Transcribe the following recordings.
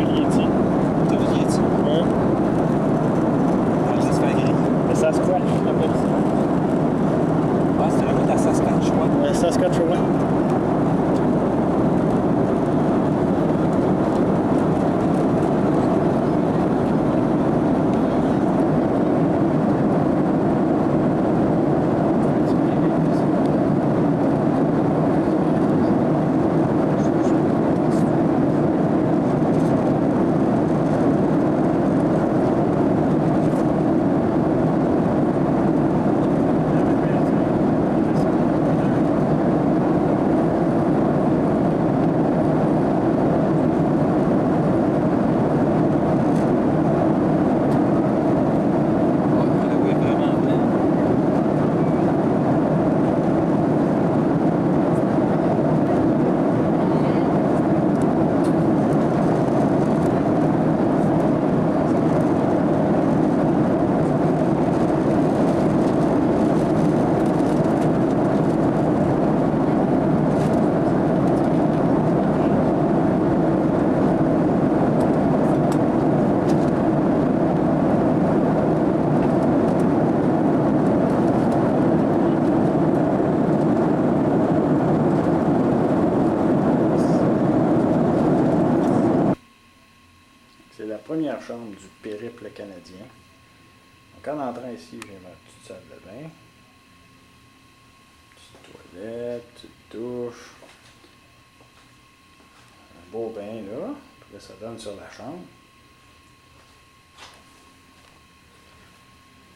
Yeti. T'as vu le Yeti? Ouais. Ah, ça se fait griller. Le Sasquatch, on appelle ça. Ah, c'était la route à Saskatchewan. Le Saskatchewan. C'est la première chambre du périple canadien. Donc en entrant ici, j'ai ma petite salle de bain. Petite toilette, petite douche. Un beau bain là. Puis là, ça donne sur la chambre.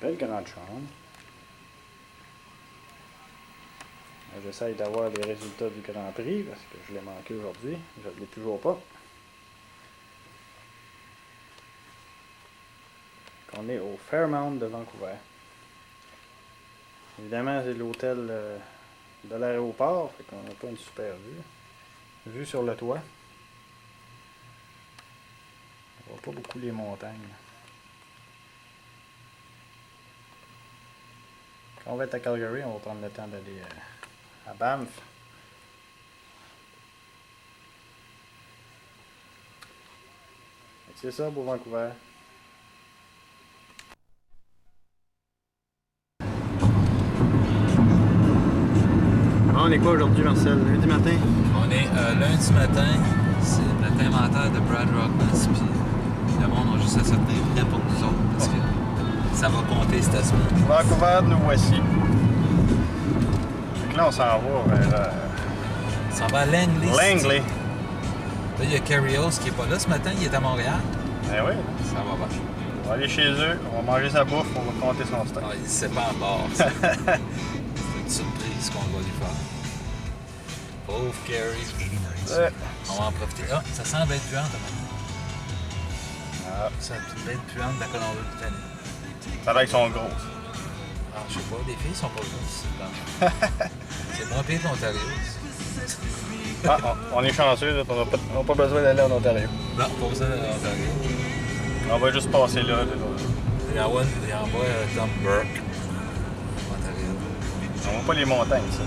Belle grande chambre. J'essaye d'avoir les résultats du Grand Prix parce que je l'ai manqué aujourd'hui. Je ne l'ai toujours pas. On est au Fairmount de Vancouver. Évidemment, c'est l'hôtel de l'aéroport, fait qu'on n'a pas une super vue. Vue sur le toit. On voit pas beaucoup les montagnes. Quand on va être à Calgary, on va prendre le temps d'aller à Banff. C'est ça pour Vancouver. On est quoi aujourd'hui, Marcel? Lundi matin? On est lundi matin, c'est le matin mental de Brad Rockness, puis le monde a juste à se tenir prêt pour nous autres, parce que ça va compter cette semaine. Vancouver, nous voici. Donc là, on s'en va vers... On s'en va à Langley. Langley. Là, il y a Carrie Hose qui est pas là ce matin, il est à Montréal. Ben oui. Ça va vache. On va aller chez eux, on va manger sa bouffe, on va compter son stock. Ah, il sait pas encore. C'est une surprise qu'on va lui faire. Pauvre Carrie. Ouais. On va en profiter. Ah, ça sent la bête puante, Ah, c'est une petite bête puante de la Colombie-Britannique. ça a l'air qu'ils sont grosses. Ah, je sais pas, les filles sont pas grosses. C'est moins pire que l'Ontario. Ah, on est chanceux, là, on n'a pas besoin d'aller en Ontario. Non, pas besoin d'aller en Ontario. On va juste passer là. Il envoie Tom Burke. Ontario. On voit pas les montagnes, ça.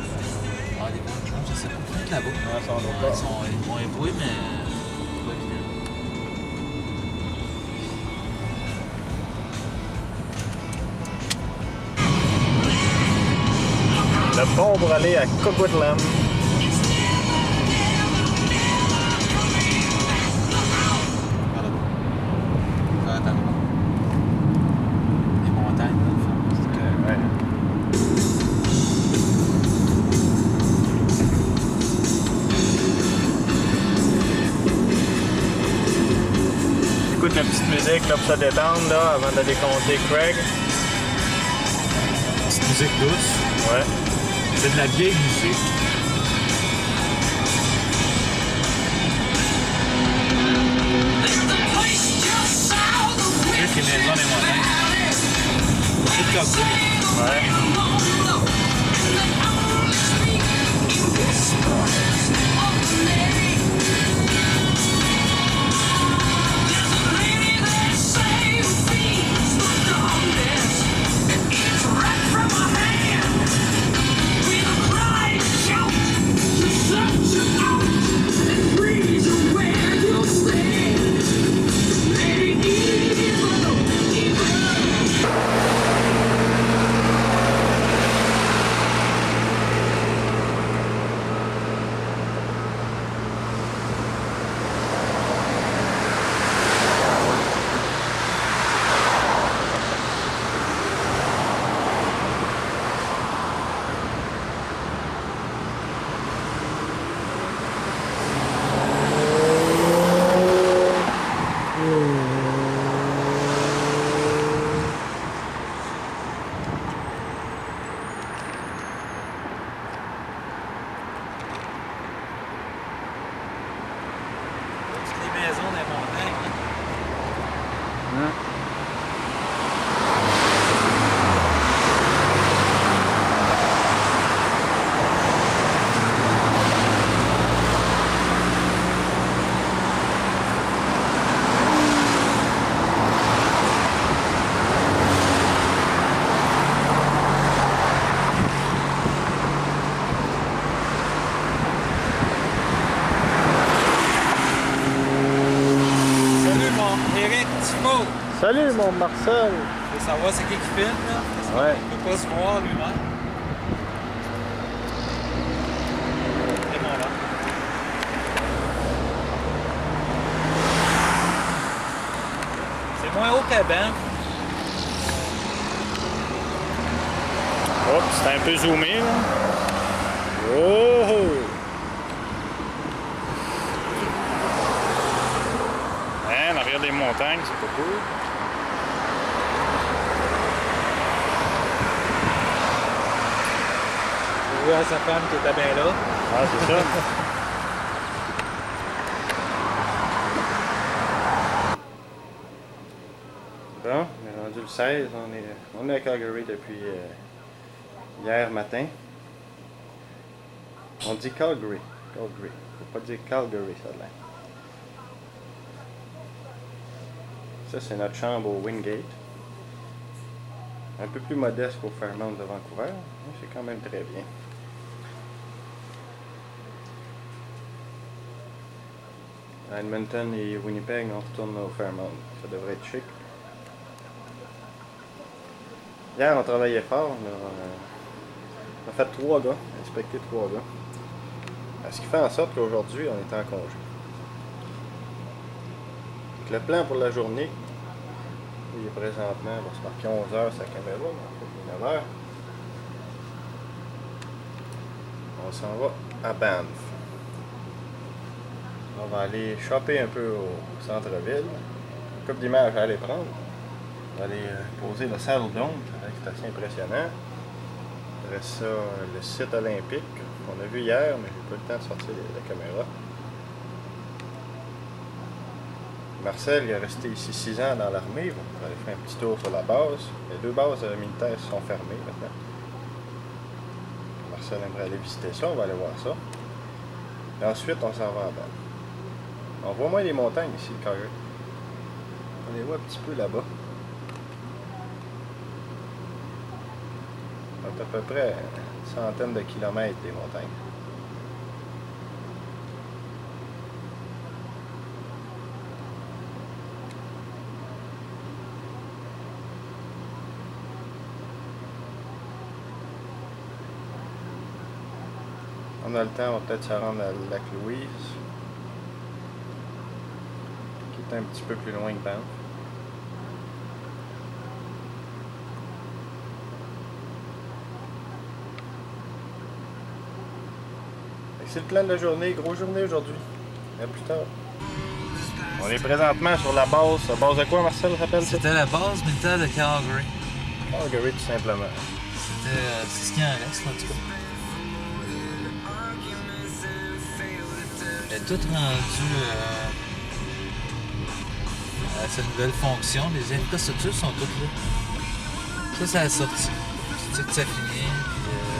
Ah, les bonnes choses, je sais pas. Peut-être là-bas. Non, ça, on doit pas. Ils vont ébrouer, mais pas évident. Le pont pour aller à Coquitlam. Les montagnes, dans le fond. Ouais. Écoute la petite musique là, pour se détendre là, avant d'aller compter Craig. Petite musique douce. Ouais. C'est de la vieille musique. Juste les maisons des montagnes. C'est de cowboy. Ouais. Salut mon Marcel! Faut savoir c'est qui filme là? Parce Ouais. qu'il peut pas se voir lui-même. C'est bon là. C'est moins haut qu'avant. Hop, c'est un peu zoomé là. Oh! Hein, en arrière des montagnes, c'est pas cool. J'ai vu à sa femme qui était bien là. Ah, c'est ça. Bon, on est rendu le 16, on est à Calgary depuis hier matin. On dit Calgary. Calgary. Faut pas dire Calgary, ça a l'air. Ça, c'est notre chambre au Wingate. Un peu plus modeste qu'au Fairmont de Vancouver, mais c'est quand même très bien. À Edmonton et Winnipeg, on retourne au Fairmont. Ça devrait être chic. Hier, on travaillait fort. On a fait 3 gars, inspecté 3 gars. Ce qui fait en sorte qu'aujourd'hui, on est en congé. Donc, le plan pour la journée, il est présentement, on va se marquer 11h sa caméra, mais en fait, il est 9h. On s'en va à Banff. On va aller shopper un peu au centre-ville. Une couple d'images à aller prendre. On va aller poser le Saddle Dome, c'est assez impressionnant. Après ça, le site olympique qu'on a vu hier, mais j'ai pas eu le temps de sortir la caméra. Marcel il est resté ici 6 ans dans l'armée. On va aller faire un petit tour sur la base. Les 2 bases militaires sont fermées maintenant. Marcel aimerait aller visiter ça, on va aller voir ça. Et ensuite, on s'en va à Banff. On voit moins les montagnes ici, Calgary. On les voit un petit peu là-bas. On est à peu près une centaine de kilomètres des montagnes. On a le temps, on va peut-être se rendre à Lac Louise, qui est un petit peu plus loin que Banff. C'est le plan de la journée, grosse journée aujourd'hui. À plus tard. On est présentement sur la base. La base de quoi, Marcel, rappelle ça? C'était la base militaire de Calgary. Calgary, tout simplement. C'est ce qui en reste, en tout cas. Elle est toute rendue à sa nouvelle fonction. Les infrastructures sont toutes là. Ça, c'est la sortie. Tu sais que ça finit.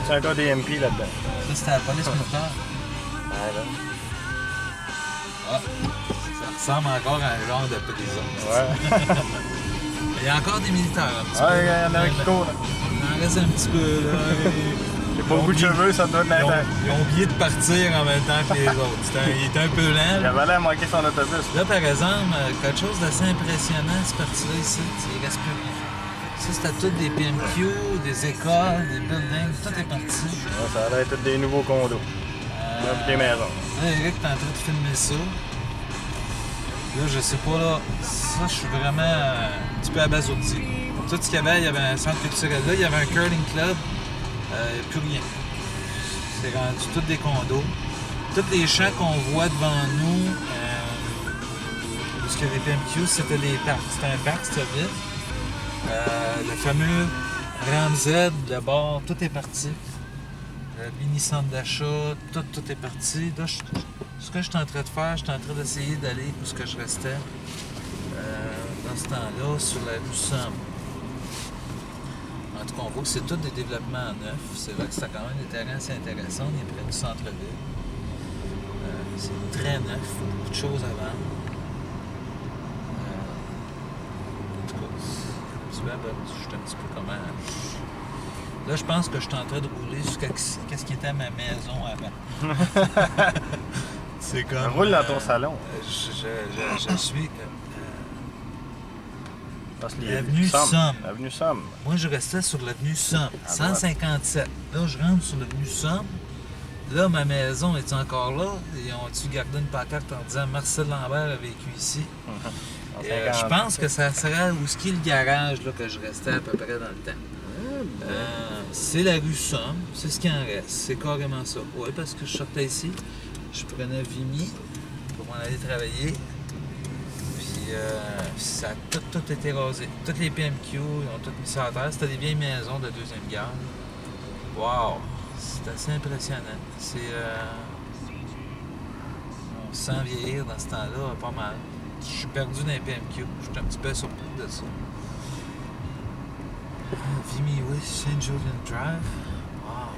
C'est encore des MP là-dedans. Ça, c'était la police militaire. Ouais, là. Ah, ça ressemble encore à un genre de prison. Ouais. Il y a encore des militaires. Ouais, il y en a un qui court là. Il en reste un petit peu là. J'ai pas beaucoup de cheveux, ça doit être l'inter. Ils ont oublié de partir en même temps que les autres. Il était un peu lent. Il avait l'air manquer son autobus. Là, par exemple, quelque chose d'assez impressionnant, c'est parti là ici. Il reste plus rien. Ça, c'était tout des PMQ, des écoles, des buildings, tout est parti. Ouais, ça a l'air d'être des nouveaux condos. Des maisons. Là, Eric, t'es en train de filmer ça. Là, je sais pas, là, ça, je suis vraiment un petit peu abasourdi. Tout ce qu'il y avait un centre culturel là, il y avait un curling club, plus rien. C'est rendu tous des condos. Tous les champs qu'on voit devant nous, parce que les PMQ, c'était des parcs. C'était un parc, c'était vide. Le fameux Ramsed, le bar, tout est parti. Le mini-centre d'achat, tout est parti. Là, ce que je suis en train de faire, je suis en train d'essayer d'aller où ce que je restais. dans ce temps-là, sur la rue Somme. En tout cas, on voit que c'est tout des développements neufs. C'est vrai que c'était quand même des terrains assez intéressants. Il est près du centre-ville. C'est très neuf, beaucoup de choses à vendre. En tout cas, je suis un petit peu comment. Là, je pense que je suis en train de rouler jusqu'à ce qui était ma maison avant. C'est comme. Roule dans ton salon. Je suis. L'avenue Somme. L'avenue Somme. Moi, je restais sur l'avenue Somme, 157. Là, je rentre sur l'avenue Somme. Là, ma maison est encore là. Ils ont-tu gardé une pancarte en disant Marcel Lambert a vécu ici? Je pense que ça serait où est-ce qu'il y a le garage là, que je restais à peu près dans le temps. C'est la rue Somme, c'est ce qui en reste. C'est carrément ça. Oui, parce que je sortais ici, je prenais Vimy pour m'en aller travailler. Puis ça a tout été rasé. Toutes les PMQ, ils ont tout mis ça à terre. C'était des vieilles maisons de Deuxième Guerre. Wow! C'est assez impressionnant. On se sent vieillir dans ce temps-là pas mal. Je suis perdu dans les PMQ. Je suis un petit peu surpris de ça. Vimy, oui, St. Julian Drive. Wow!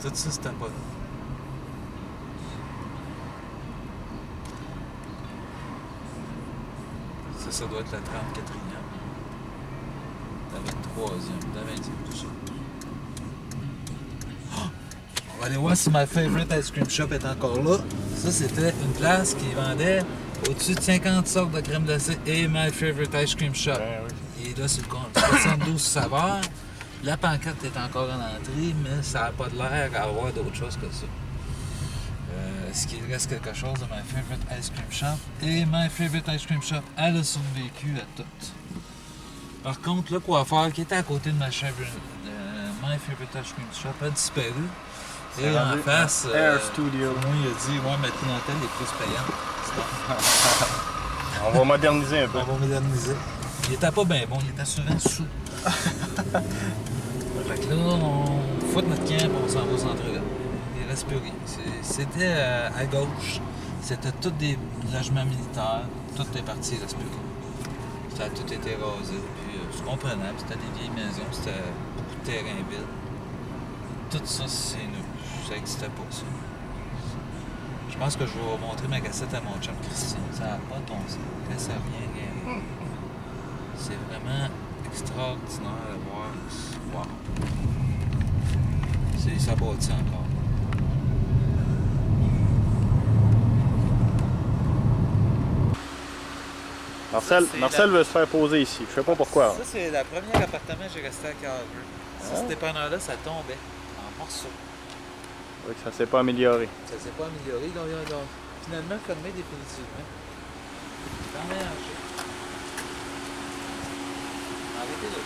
Tout ça, c'était pas là. Ça doit être la 34e. La 23e, la 20e, tout ça. Oh! On va aller voir si My Favorite Ice Cream Shop est encore là. Ça, c'était une place qui vendait au-dessus de 50 sortes de crème glacée et My Favorite Ice Cream Shop. Ben oui. Il est là sur le compte. 72 saveurs. La pancarte est encore en entrée, mais ça n'a pas de l'air à avoir d'autre chose que ça. Est-ce qu'il reste quelque chose de My Favorite Ice Cream Shop? Et My Favorite Ice Cream Shop, elle a survécu à tout. Par contre, le coiffeur qui était à côté de My Favorite Ice Cream Shop a disparu. Et en face, Air Studio. moi, il a dit ouais, ma clientèle est plus payante. On va moderniser un peu. On va moderniser. Il était pas bien bon, il était souvent sous. Fait que là, on fout notre camp et on s'en va au centre-ville. Il reste plus rien. C'était à gauche, c'était tous des logements militaires, tout est parti, il reste plus rien. Ça a tout été rasé, puis c'est comprenable, c'était des vieilles maisons, c'était beaucoup de terrain vide. Tout ça, c'est nous. Ça n'existait pas, ça. Je pense que je vais montrer ma cassette à mon chum Christian. Ça n'a pas ton sens. Ça n'a rien. C'est vraiment extraordinaire à voir. Wow. Ça bâtit encore. Marcel veut se faire poser ici. Je sais pas pourquoi. Ça, c'est le premier appartement que j'ai resté à Calgary. Ça, ce dépanneur-là, ça tombait en morceaux. Oui, ça s'est pas amélioré. Ça s'est pas amélioré. Ils ont finalement fermé définitivement. Fermé un jeu. Arrêtez là.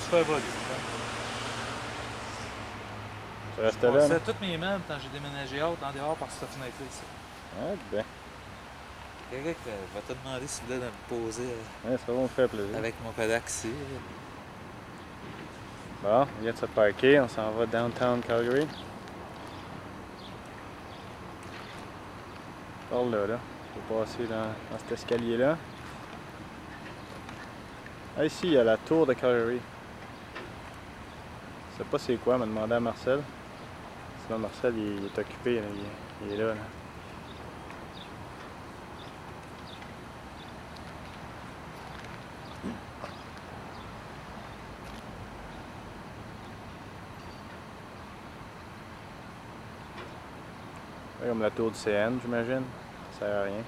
Super produit. Tu restais Je là? passais tous mes meubles quand j'ai déménagé haute en dehors par cette fenêtre-là ici. Ah, bien. Quelqu'un va te demander si tu voulais me poser Ouais, ça va me faire plaisir. avec mon Kodak ici. Bon, on vient de se parker, on s'en va downtown Calgary. Par là, là. On va passer dans cet escalier-là. Ah, ici, il y a la tour de Calgary. Je sais pas c'est quoi, m'a demandé à Marcel. Sinon, Marcel, il est occupé, là. Il est là, là. Ouais, comme la tour du CN, j'imagine. Ça sert à rien.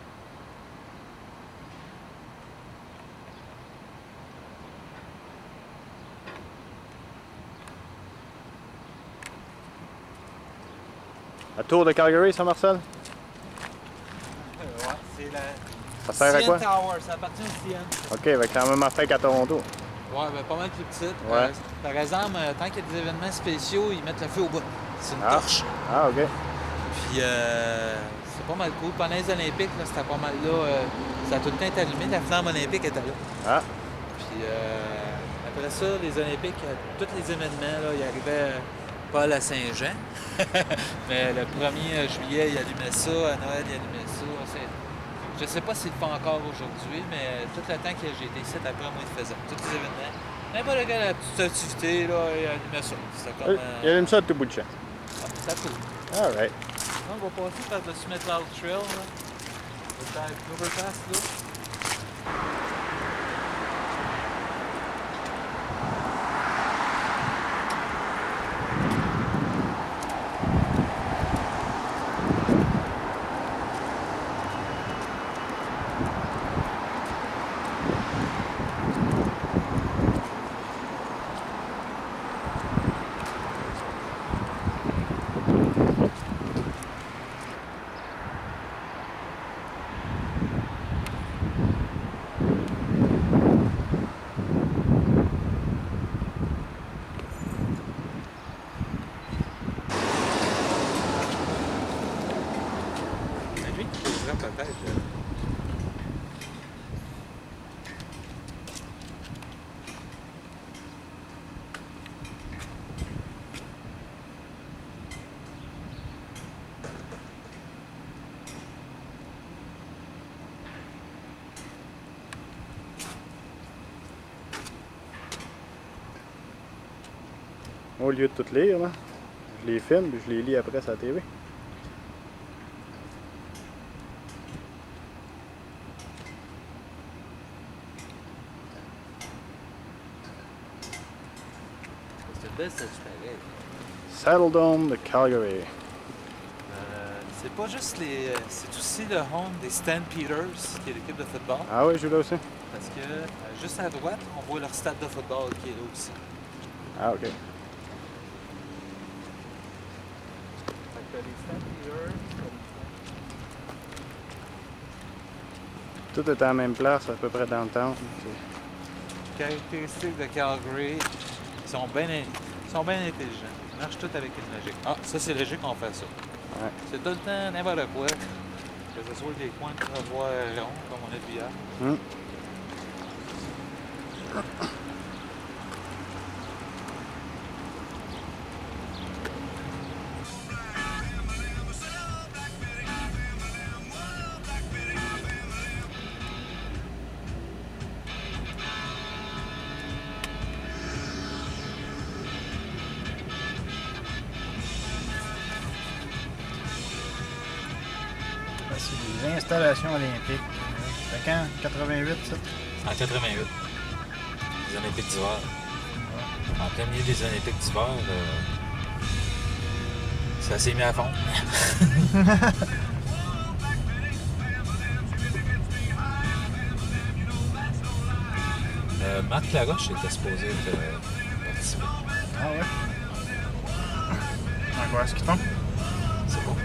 La tour de Calgary, ça, Marcel? Ouais, c'est la Ça sert à quoi? CN Tower, ça appartient au CN. Ok, avec la même affaire qu'à Toronto. Ouais, ben pas mal plus petite. Ouais. Par exemple, tant qu'il y a des événements spéciaux, ils mettent le feu au bout. C'est une Ah. torche. Ah, OK. Puis c'est pas mal cool. Pendant les Olympiques, là, c'était pas mal là. Ça a tout le temps été allumé. La flamme olympique était là. Ah. Puis après ça, les Olympiques, tous les événements, là, ils arrivaient pas à Saint-Jean. Mais le 1er juillet, ils allumaient ça. À Noël, ils allumaient ça. Je sais pas s'ils le font encore aujourd'hui, mais tout le temps que j'ai été ici, après moi, ils faisaient tous les événements. N'importe quelle petite activité, là, ils allumaient ça. C'était comme... Il allume ça à tout bout de champ. ça cool. All right. On va passer par le Summit Cloud Trail, là. Le type Overpass, là. Peut-être. Au lieu de tout lire, là, je les filme puis je les lis après sur la TV. C'est une belle statue pareil. Saddle Dome de Calgary. C'est pas juste les. C'est aussi le home des Stampeders, qui est l'équipe de football. Ah oui, je joue là aussi. Parce que juste à droite, on voit leur stade de football qui est là aussi. Ah, OK. Fait que les Stampeders. Tout est à la même place, à peu près dans le temps. Caractéristiques de Calgary, ils sont bien intelligents. Ils marchent tous avec une logique. Ah, ça, c'est logique qu'on fait ça. Ouais. C'est tout le temps n'importe quoi. Que ce soit des coins de trottoir ronds, comme on a vu hier. Hum. C'est des installations olympiques. C'est quand? 88, ça? En 88. Les Olympiques d'hiver. En plein milieu des Olympiques d'hiver, ça s'est mis à fond. Marc Laroche était supposé participer. Ah ouais? En quoi est-ce qu'ils font? C'est bon.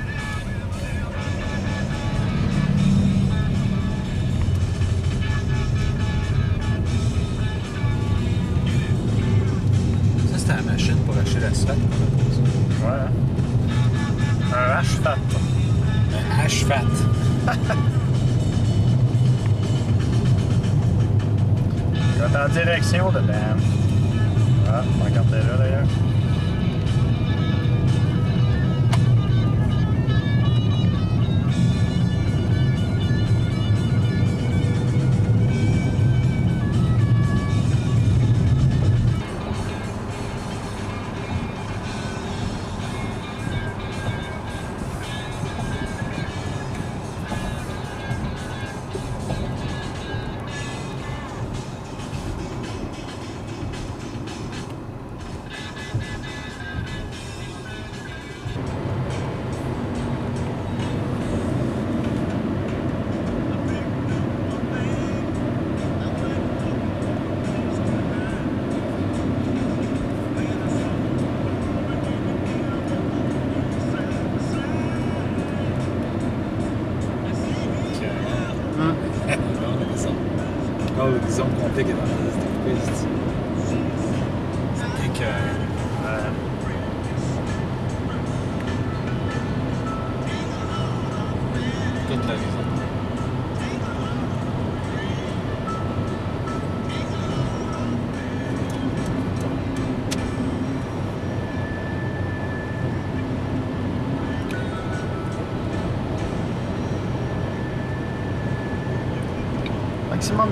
Ça, c'était la machine pour acheter l'asphalte qu'on a posé. Ouais. Un H-Fat. Un H-Fat. Quand t'es en direction de Banff. Ah, on regarde là d'ailleurs. Oh, l'horizon complet qui est dans la liste.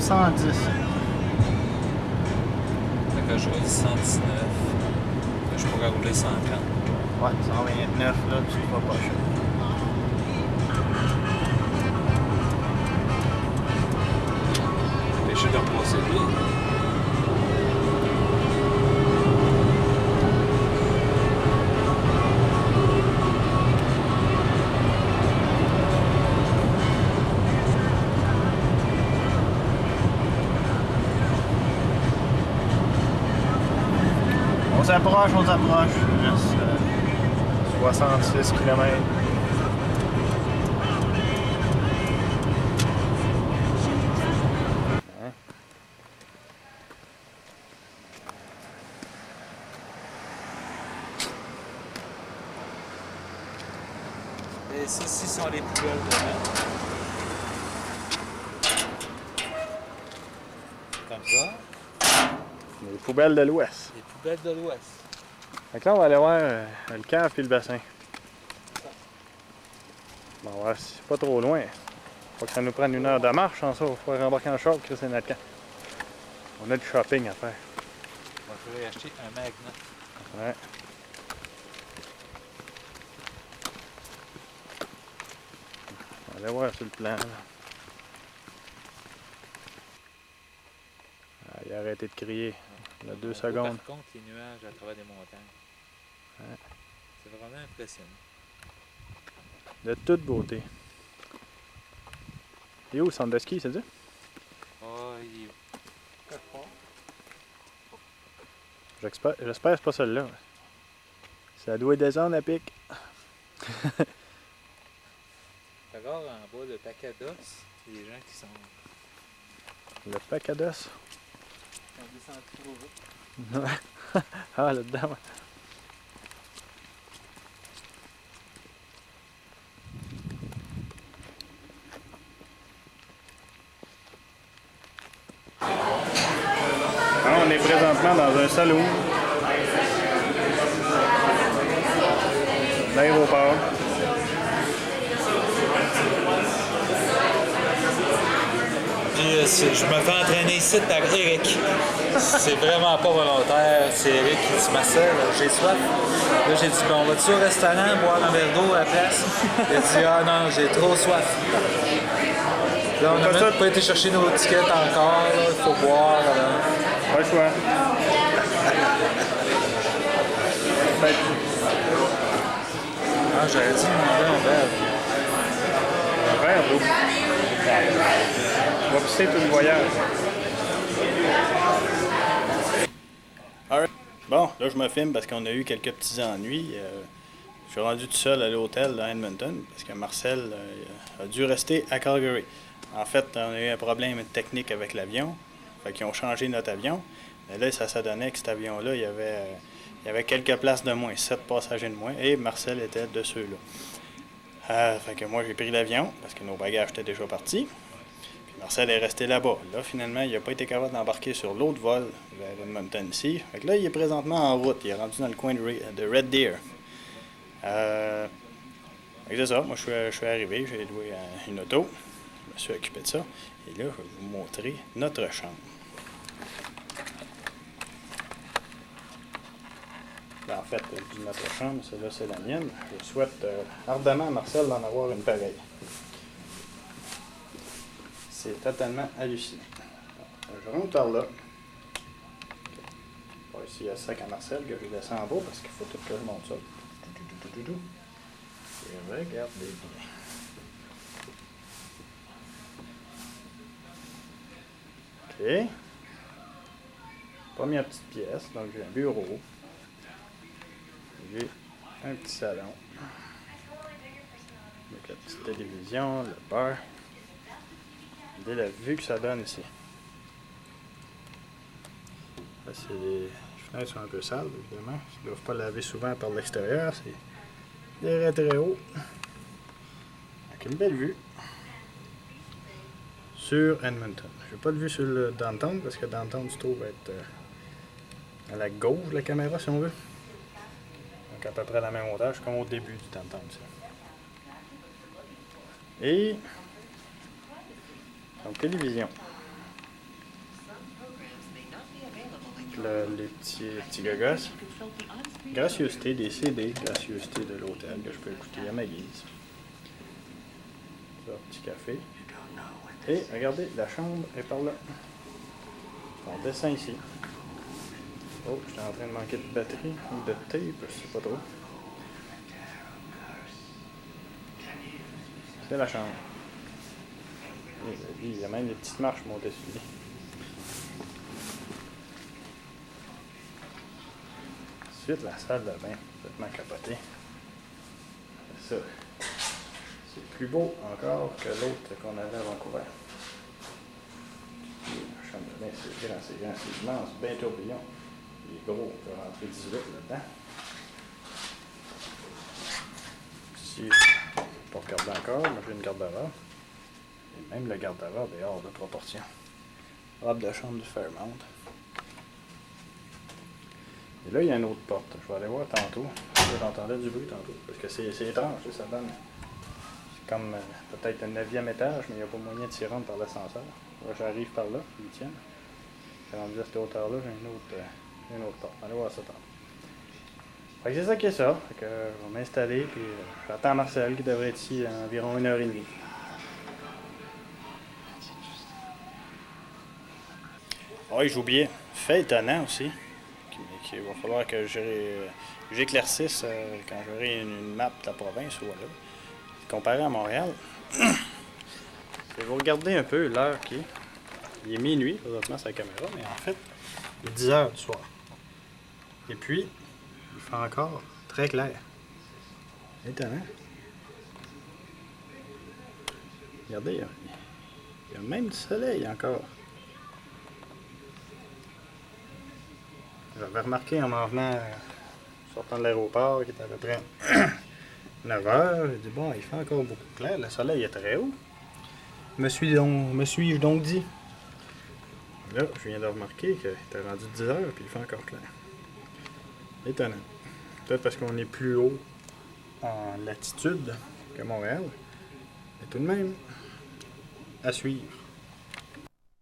semble 110. Fait que je roule 119. Je pourrais rouler 130. Ouais, 129 là, tu vas pas cher. Dépêcher de repasser lui. On s'approche, on s'approche. Il reste 66 km. Et ça, ci sont les poubelles dedans. Comme ça. Les poubelles de l'Ouest. Les poubelles de l'Ouest. Fait que là, on va aller voir le cave puis le bassin. Bon, ouais, c'est pas trop loin. Faut que ça nous prenne 1 heure de marche en ça. Il faut rembarquer en short, que c'est notre camp. On a du shopping à faire. On va falloir acheter un magnet. Ouais. On va aller voir sur le plan. Là. Ah, il a arrêté de crier. Il a 2 secondes. Par contre, les nuages à travers des montagnes. Ouais. C'est vraiment impressionnant. De toute beauté. Il est où le centre de ski, c'est ça? Oh, il est quelque part. J'espère que c'est pas celle-là. Ça doit descendre à pic. Regarde en bas le paquet d'os, il y a des gens qui sont Le paquet d'os. descendus trop vite. Ah, là-dedans, ouais. On est présentement dans un salon d'aéroport. Puis je me fais entraîner ici par Eric. C'est vraiment pas volontaire. C'est Eric qui dit Marcel, j'ai soif. Là j'ai dit on va-tu au restaurant boire un verre d'eau à la place? Il a dit ah non, j'ai trop soif. Là on n'a même pas été chercher nos tickets encore, il faut boire. Là. Pas le choix. Ah j'aurais dû demander un verre. Un verre d'eau. On va pisser tout le voyage. Alright. Bon, là je me filme parce qu'on a eu quelques petits ennuis. Je suis rendu tout seul à l'hôtel à Edmonton parce que Marcel a dû rester à Calgary. En fait, on a eu un problème technique avec l'avion. Fait qu'ils ont changé notre avion. Mais là, ça donnait que cet avion-là, il y avait quelques places de moins, 7 passagers de moins, et Marcel était de ceux-là. Fait que moi, j'ai pris l'avion parce que nos bagages étaient déjà partis. Puis Marcel est resté là-bas. Là, finalement, il n'a pas été capable d'embarquer sur l'autre vol vers Edmonton ici. Fait que là, il est présentement en route. Il est rendu dans le coin de Red Deer. C'est ça. Moi, je suis arrivé. J'ai loué une auto. Je me suis occupé de ça. Et là, je vais vous montrer notre chambre. En fait, je dis notre chambre, celle-là, c'est la mienne. Je souhaite ardemment à Marcel d'en avoir une pareille. C'est totalement hallucinant. Je rentre par là. Bon, ici, il y a ça à Marcel que je descends en bas parce qu'il faut tout que je monte ça. Et regardez bien. OK. Première petite pièce, donc j'ai un bureau. J'ai un petit salon. Avec la petite télévision, le bar. Regardez la vue que ça donne ici. Là, les fenêtres sont un peu sales, évidemment. Ils ne doivent pas laver souvent par l'extérieur. C'est très haut. Avec une belle vue sur Edmonton. Je n'ai pas de vue sur le downtown parce que downtown se trouve être à la gauche de la caméra, si on veut. Donc à peu près à la même hauteur, comme au début du downtown. Et donc télévision. les petits gogos. Gracieuseté des CD, gracieuseté de l'hôtel que je peux écouter à ma guise. Ça, petit café. Et regardez, la chambre est par là. On descend ici. Oh, j'étais en train de manquer de batterie ou de tape, je sais pas trop. C'est la chambre. Il y a même des petites marches montées sur lui. Ensuite, la salle de bain, complètement capotée. C'est ça. C'est plus beau encore que l'autre qu'on avait à Vancouver. La chambre de bain, c'est grand, c'est immense, bien tourbillon. Il est gros, on peut rentrer 18 là-dedans. Ici, pour regarder encore, mais j'ai une garde-robe. Et même le garde-robe est hors de proportion. Robe de chambre du Fairmount. Et là, il y a une autre porte. Je vais aller voir tantôt. J'entendais du bruit tantôt. Parce que c'est étrange, ça donne. C'est comme peut-être un 9e étage, mais il n'y a pas moyen de s'y rendre par l'ascenseur. Là, j'arrive par là, 8e. J'ai rendu à cette hauteur-là, j'ai une autre porte. Allez voir ça tantôt. Fait que c'est ça qui est ça. Fait que je vais m'installer, puis j'attends Marcel qui devrait être ici à environ 1h30. Oui, j'oubliais. Fait étonnant aussi. Il va falloir que j'éclaircisse quand j'aurai une map de la province ou là. Comparé à Montréal, vous regardez un peu l'heure qui est. Il est minuit, présentement sur la caméra, mais en fait, il est 10h du soir. Et puis, il fait encore très clair. Étonnant. Regardez, il y a même du soleil encore. J'avais remarqué en m'en venant, sortant de l'aéroport, qui était à peu près 9h, j'ai dit bon, il fait encore beaucoup clair, le soleil est très haut. Me suis-je donc dit? Là, je viens de remarquer qu'il était rendu 10h puis il fait encore clair. Étonnant. Peut-être parce qu'on est plus haut en latitude que Montréal. Mais tout de même, à suivre.